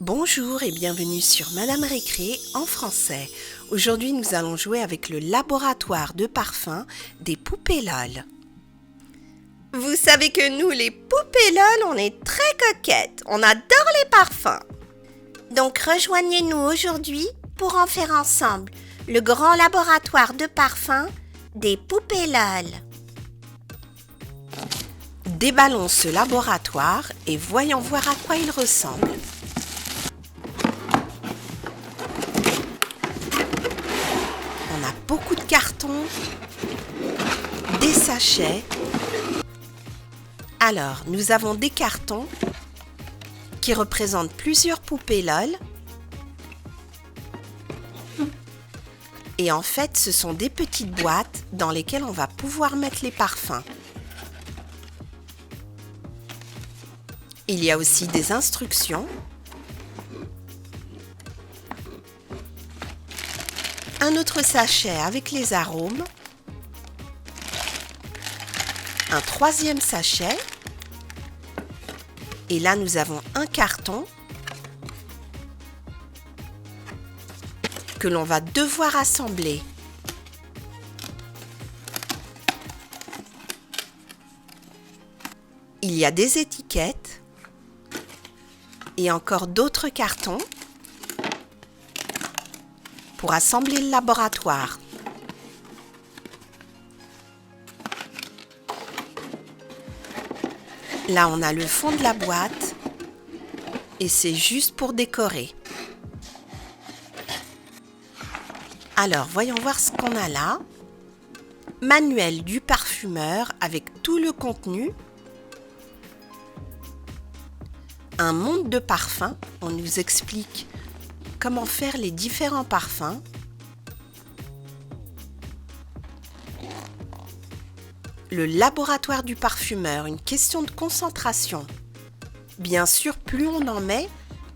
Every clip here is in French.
Bonjour et bienvenue sur Madame Récré en français. Aujourd'hui, nous allons jouer avec le laboratoire de parfum des poupées LOL. Vous savez que nous, les poupées LOL, on est très coquettes. On adore les parfums. Donc, rejoignez-nous aujourd'hui pour en faire ensemble le grand laboratoire de parfum des poupées LOL. Déballons ce laboratoire et voyons voir à quoi il ressemble. On a beaucoup de cartons, des sachets. Alors, nous avons des cartons qui représentent plusieurs poupées LOL. Et en fait, ce sont des petites boîtes dans lesquelles on va pouvoir mettre les parfums. Il y a aussi des instructions. Un autre sachet avec les arômes. Un troisième sachet. Et là, nous avons un carton que l'on va devoir assembler. Il y a des étiquettes et encore d'autres cartons pour assembler le laboratoire. Là, on a le fond de la boîte et c'est juste pour décorer. Alors, voyons voir ce qu'on a là. Manuel du parfumeur avec tout le contenu. Un monde de parfums. On nous explique comment faire les différents parfums. Le laboratoire du parfumeur, une question de concentration. Bien sûr, plus on en met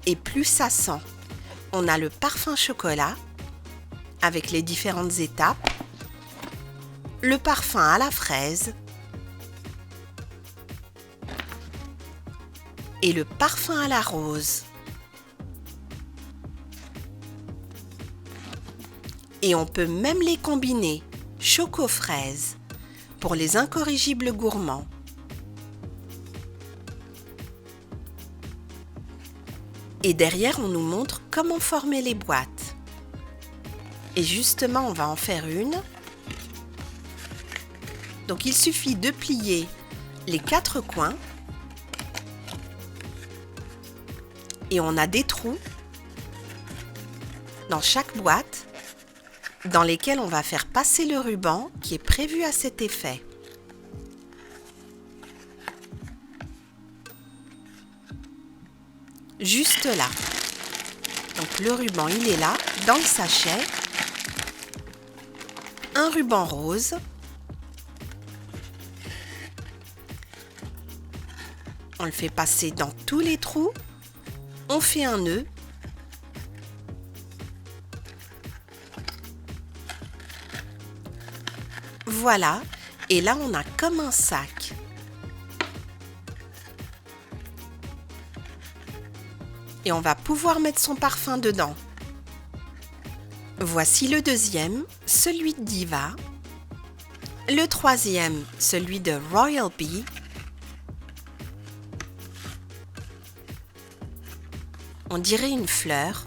et plus ça sent. On a le parfum chocolat avec les différentes étapes. Le parfum à la fraise. Et le parfum à la rose. Et on peut même les combiner, choco-fraise, pour les incorrigibles gourmands. Et derrière, on nous montre comment former les boîtes. Et justement, on va en faire une. Donc, il suffit de plier les 4 coins. Et on a des trous dans chaque boîte dans lesquels on va faire passer le ruban qui est prévu à cet effet. Juste là. Donc le ruban, il est là, dans le sachet. Un ruban rose. On le fait passer dans tous les trous. On fait un nœud. Voilà, et là on a comme un sac. Et on va pouvoir mettre son parfum dedans. Voici le deuxième, celui de Diva. Le troisième, celui de Royal Bee. On dirait une fleur.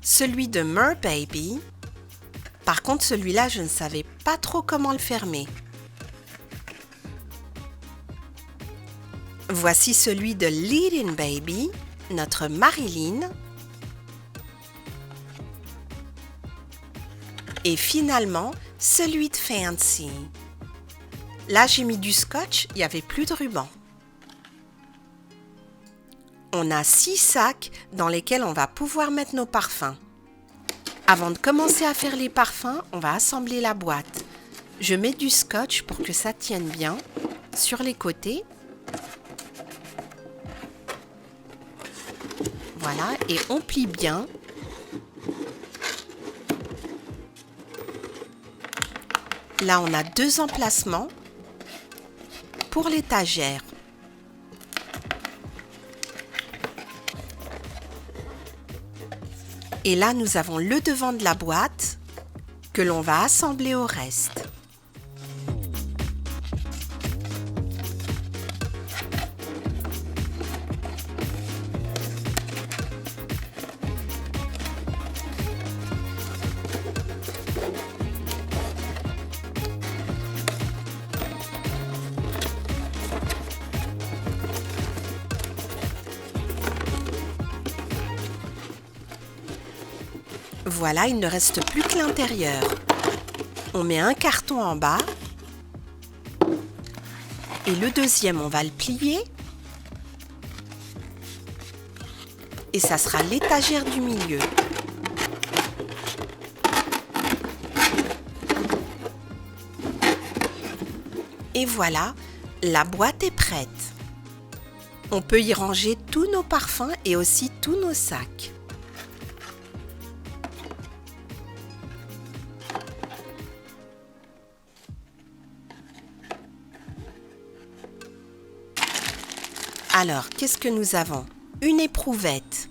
Celui de Mer Baby. Par contre, celui-là, je ne savais pas trop comment le fermer. Voici celui de Leading Baby, notre Marilyn. Et finalement, celui de Fancy. Là, j'ai mis du scotch, il n'y avait plus de ruban. On a 6 sacs dans lesquels on va pouvoir mettre nos parfums. Avant de commencer à faire les parfums, on va assembler la boîte. Je mets du scotch pour que ça tienne bien sur les côtés. Voilà, et on plie bien. Là, on a 2 emplacements pour l'étagère. Et là, nous avons le devant de la boîte que l'on va assembler au reste. Voilà, il ne reste plus que l'intérieur. On met un carton en bas et le deuxième, on va le plier et ça sera l'étagère du milieu. Et voilà, la boîte est prête. On peut y ranger tous nos parfums et aussi tous nos sacs. Alors, qu'est-ce que nous avons? Une éprouvette,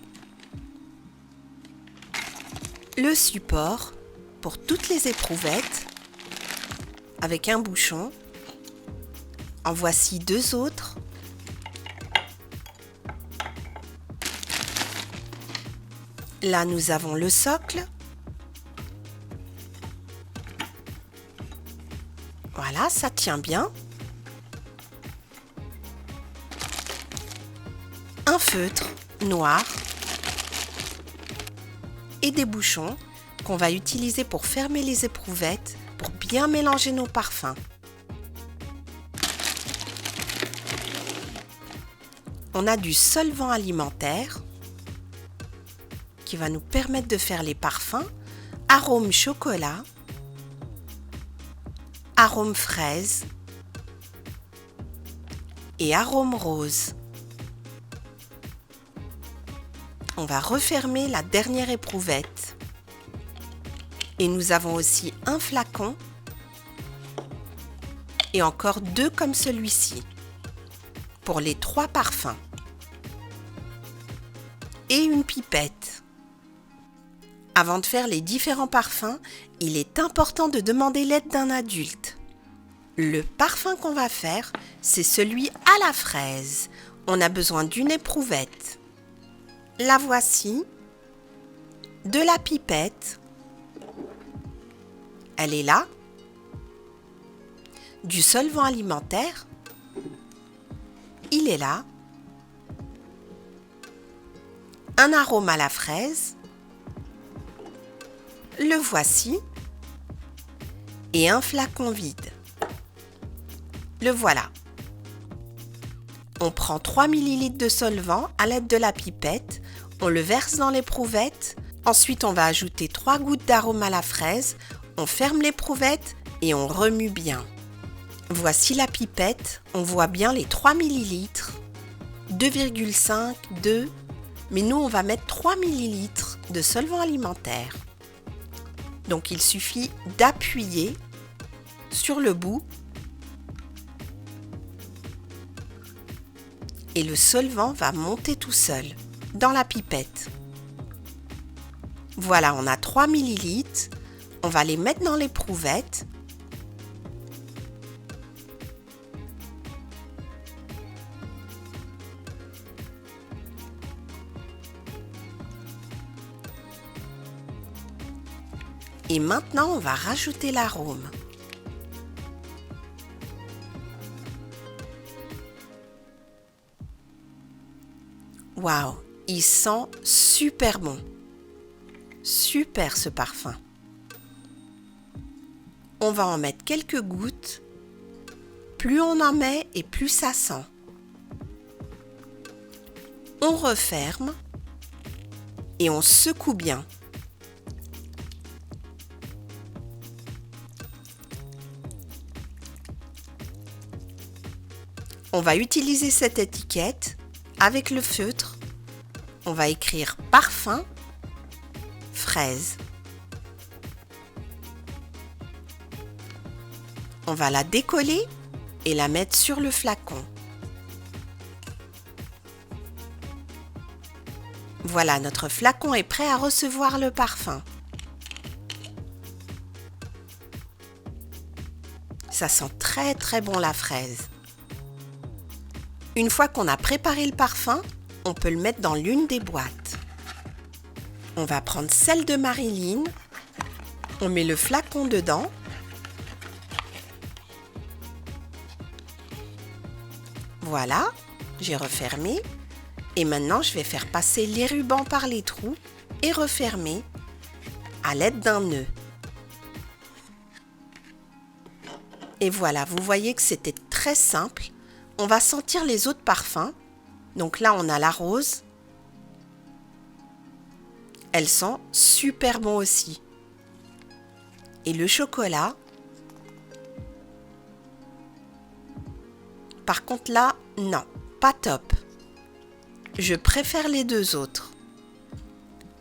le support pour toutes les éprouvettes avec un bouchon. En voici deux autres. Là, nous avons le socle. Voilà, ça tient bien. Un feutre noir et des bouchons qu'on va utiliser pour fermer les éprouvettes pour bien mélanger nos parfums. On a du solvant alimentaire qui va nous permettre de faire les parfums arôme chocolat, arôme fraise et arôme rose. On va refermer la dernière éprouvette. Et nous avons aussi un flacon et encore deux comme celui-ci pour les 3 parfums. Et une pipette. Avant de faire les différents parfums, il est important de demander l'aide d'un adulte. Le parfum qu'on va faire, c'est celui à la fraise. On a besoin d'une éprouvette. La voici, de la pipette, elle est là, du solvant alimentaire, il est là, un arôme à la fraise, le voici, et un flacon vide. Le voilà. On prend 3 ml de solvant à l'aide de la pipette, on le verse dans l'éprouvette, ensuite on va ajouter 3 gouttes d'arôme à la fraise, on ferme l'éprouvette et on remue bien. Voici la pipette, on voit bien les 3 ml, 2,5, 2, mais nous on va mettre 3 ml de solvant alimentaire. Donc il suffit d'appuyer sur le bout et le solvant va monter tout seul dans la pipette. Voilà, on a 3 ml. On va les mettre dans l'éprouvette. Et maintenant, on va rajouter l'arôme. Waouh, il sent super bon. Super ce parfum. On va en mettre quelques gouttes. Plus on en met et plus ça sent. On referme et on secoue bien. On va utiliser cette étiquette avec le feutre. On va écrire parfum fraise. On va la décoller et la mettre sur le flacon. Voilà, notre flacon est prêt à recevoir le parfum. Ça sent très très bon la fraise. Une fois qu'on a préparé le parfum, on peut le mettre dans l'une des boîtes. On va prendre celle de Marilyn. On met le flacon dedans. Voilà, j'ai refermé. Et maintenant, je vais faire passer les rubans par les trous et refermer à l'aide d'un nœud. Et voilà, vous voyez que c'était très simple. On va sentir les autres parfums. Donc là, on a la rose. Elle sent super bon aussi. Et le chocolat. Par contre là, non, pas top. Je préfère les deux autres.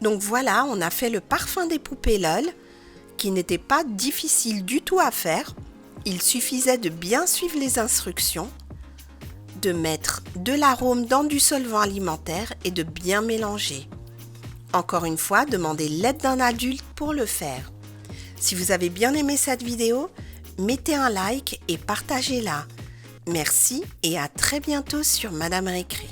Donc voilà, on a fait le parfum des poupées LOL, qui n'était pas difficile du tout à faire. Il suffisait de bien suivre les instructions, de mettre de l'arôme dans du solvant alimentaire et de bien mélanger. Encore une fois, demandez l'aide d'un adulte pour le faire. Si vous avez bien aimé cette vidéo, mettez un like et partagez-la. Merci et à très bientôt sur Madame Récré.